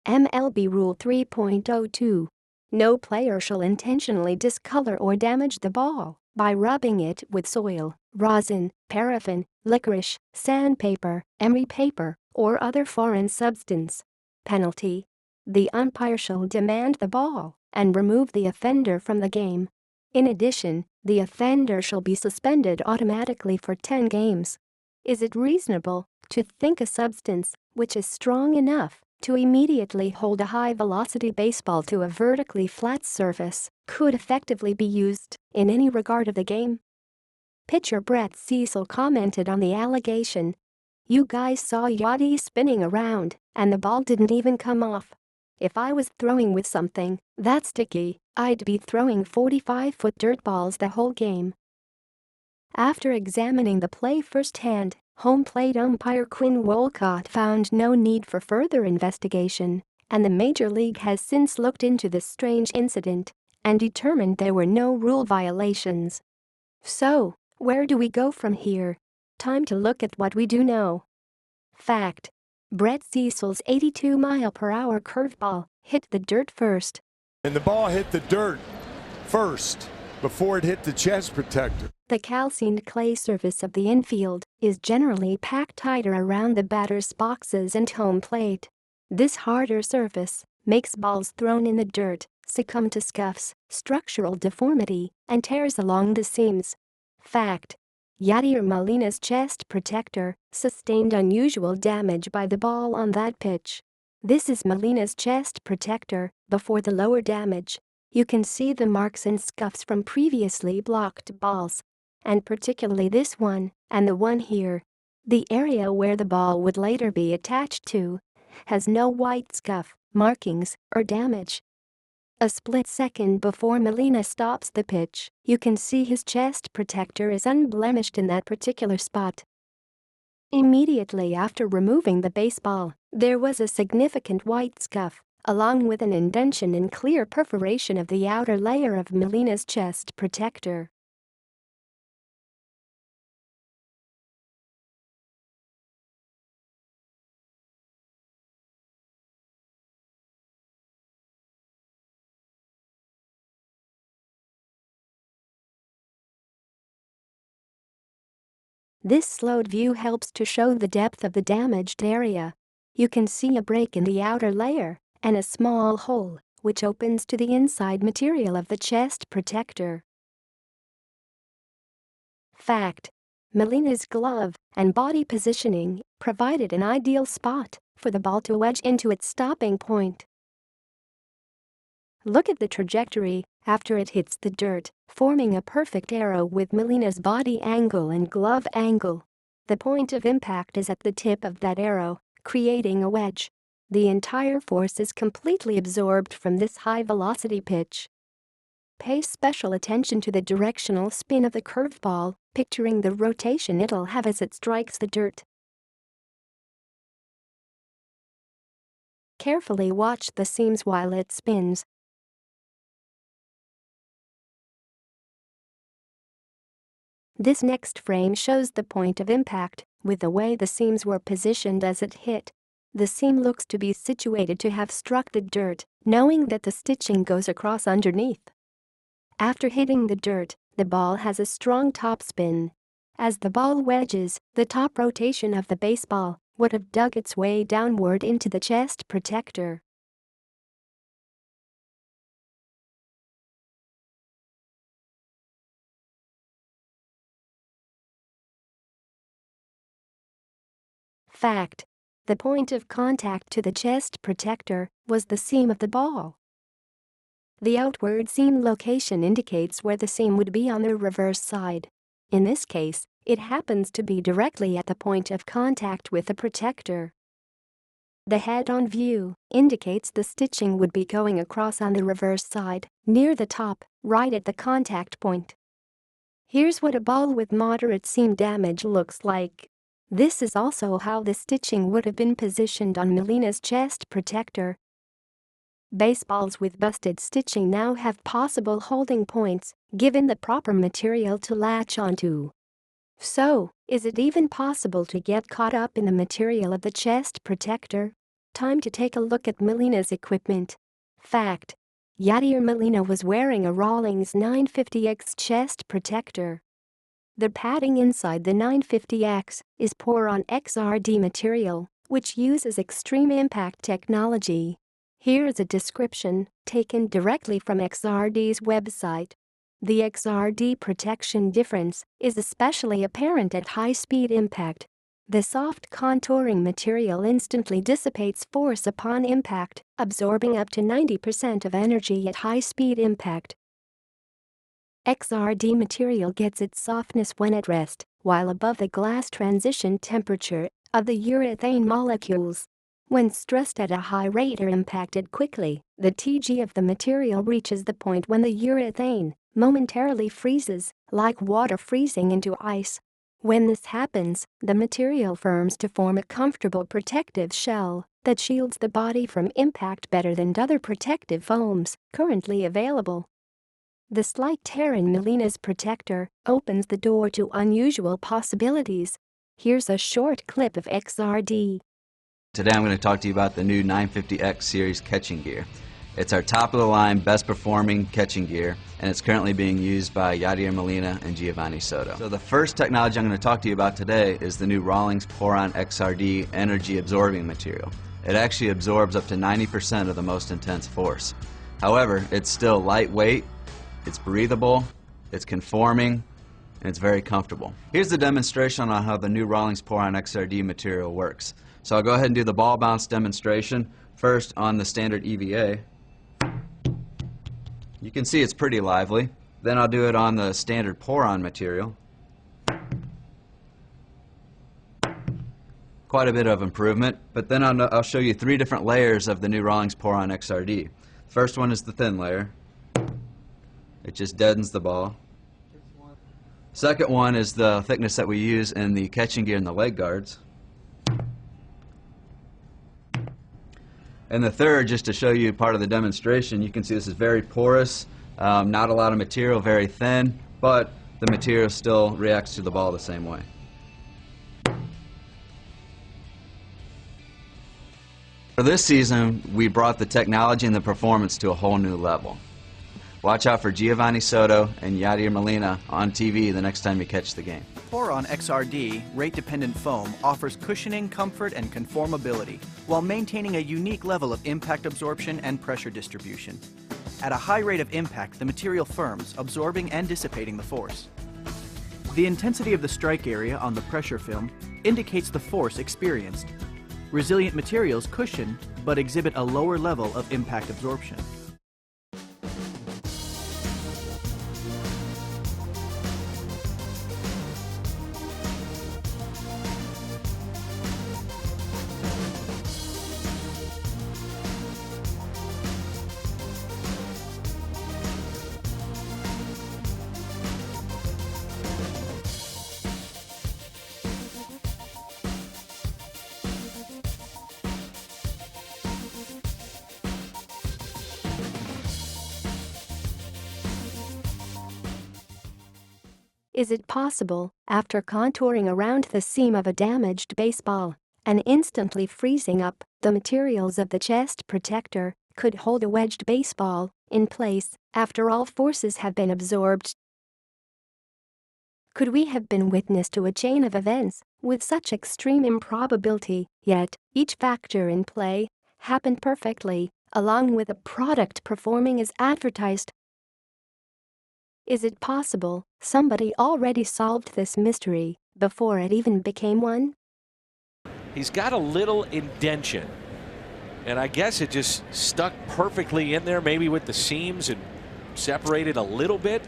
MLB Rule 3.02. No player shall intentionally discolor or damage the ball by rubbing it with soil, rosin, paraffin, licorice, sandpaper, emery paper, or other foreign substance. Penalty: the umpire shall demand the ball and remove the offender from the game. In addition, the offender shall be suspended automatically for 10 games. Is it reasonable to think a substance which is strong enough to immediately hold a high-velocity baseball to a vertically flat surface could effectively be used in any regard of the game? Pitcher Brett Cecil commented on the allegation. "You guys saw Yadier spinning around, and the ball didn't even come off. If I was throwing with something that sticky, I'd be throwing 45-foot dirt balls the whole game." After examining the play firsthand, home plate umpire Quinn Wolcott found no need for further investigation, and the Major League has since looked into this strange incident and determined there were no rule violations. So, where do we go from here? Time to look at what we do know. Fact: Brett Cecil's 82-mile-per-hour curveball hit the dirt first. And the ball hit the dirt first before it hit the chest protector. The calcined clay surface of the infield is generally packed tighter around the batter's boxes and home plate. This harder surface makes balls thrown in the dirt succumb to scuffs, structural deformity, and tears along the seams. Fact: Yadier Molina's chest protector sustained unusual damage by the ball on that pitch. This is Molina's chest protector before the lower damage. You can see the marks and scuffs from previously blocked balls, and particularly this one and the one here. The area where the ball would later be attached to has no white scuff, markings, or damage. A split second before Molina stops the pitch, you can see his chest protector is unblemished in that particular spot. Immediately after removing the baseball, there was a significant white scuff, along with an indentation and clear perforation of the outer layer of Molina's chest protector. This slowed view helps to show the depth of the damaged area. You can see a break in the outer layer and a small hole, which opens to the inside material of the chest protector. Fact: Molina's glove and body positioning provided an ideal spot for the ball to wedge into its stopping point. Look at the trajectory after it hits the dirt, forming a perfect arrow with Molina's body angle and glove angle. The point of impact is at the tip of that arrow, creating a wedge. The entire force is completely absorbed from this high-velocity pitch. Pay special attention to the directional spin of the curveball, picturing the rotation it'll have as it strikes the dirt. Carefully watch the seams while it spins. This next frame shows the point of impact, with the way the seams were positioned as it hit. The seam looks to be situated to have struck the dirt, knowing that the stitching goes across underneath. After hitting the dirt, the ball has a strong topspin. As the ball wedges, the top rotation of the baseball would have dug its way downward into the chest protector. Fact: the point of contact to the chest protector was the seam of the ball. The outward seam location indicates where the seam would be on the reverse side. In this case, it happens to be directly at the point of contact with the protector. The head-on view indicates the stitching would be going across on the reverse side, near the top, right at the contact point. Here's what a ball with moderate seam damage looks like. This is also how the stitching would have been positioned on Molina's chest protector. Baseballs with busted stitching now have possible holding points, given the proper material to latch onto. So, is it even possible to get caught up in the material of the chest protector? time to take a look at Molina's equipment. Fact: Yadier Molina was wearing a Rawlings 950X chest protector. The padding inside the 950X is Poron XRD material, which uses extreme impact technology. Here's a description taken directly from XRD's website. The XRD protection difference is especially apparent at high-speed impact. The soft contouring material instantly dissipates force upon impact, absorbing up to 90% of energy at high-speed impact. XRD material gets its softness when at rest, while above the glass transition temperature of the urethane molecules. When stressed at a high rate or impacted quickly, the TG of the material reaches the point when the urethane momentarily freezes, like water freezing into ice. When this happens, the material firms to form a comfortable protective shell that shields the body from impact better than other protective foams currently available. The slight tear in Molina's protector opens the door to unusual possibilities. Here's a short clip of XRD. Today I'm going to talk to you about the new 950X series catching gear. It's our top-of-the-line, best-performing catching gear, and it's currently being used by Yadier Molina and Giovanni Soto. So the first technology I'm going to talk to you about today is the new Rawlings Poron XRD energy-absorbing material. It actually absorbs up to 90% of the most intense force. However, it's still lightweight, it's breathable, it's conforming, and it's very comfortable. Here's the demonstration on how the new Rawlings Poron XRD material works. So I'll go ahead and do the ball bounce demonstration first on the standard EVA. You can see it's pretty lively. Then I'll do it on the standard Poron material. Quite a bit of improvement, but then I'll show you 3 different layers of the new Rawlings Poron XRD. First one is the thin layer. It just deadens the ball. Second one is the thickness that we use in the catching gear and the leg guards. And the third, just to show you part of the demonstration, you can see this is very porous, not a lot of material, very thin, but the material still reacts to the ball the same way. For this season, we brought the technology and the performance to a whole new level. Watch out for Giovanni Soto and Yadier Molina on TV the next time you catch the game. Poron XRD rate-dependent foam offers cushioning, comfort, and conformability while maintaining a unique level of impact absorption and pressure distribution. At a high rate of impact, the material firms, absorbing and dissipating the force. The intensity of the strike area on the pressure film indicates the force experienced. Resilient materials cushion but exhibit a lower level of impact absorption. Is it possible, after contouring around the seam of a damaged baseball and instantly freezing up, the materials of the chest protector could hold a wedged baseball in place after all forces have been absorbed? Could we have been witness to a chain of events with such extreme improbability, yet each factor in play happened perfectly, along with a product performing as advertised? Is it possible somebody already solved this mystery before it even became one? He's got a little indention, and I guess it just stuck perfectly in there, maybe with the seams and separated a little bit.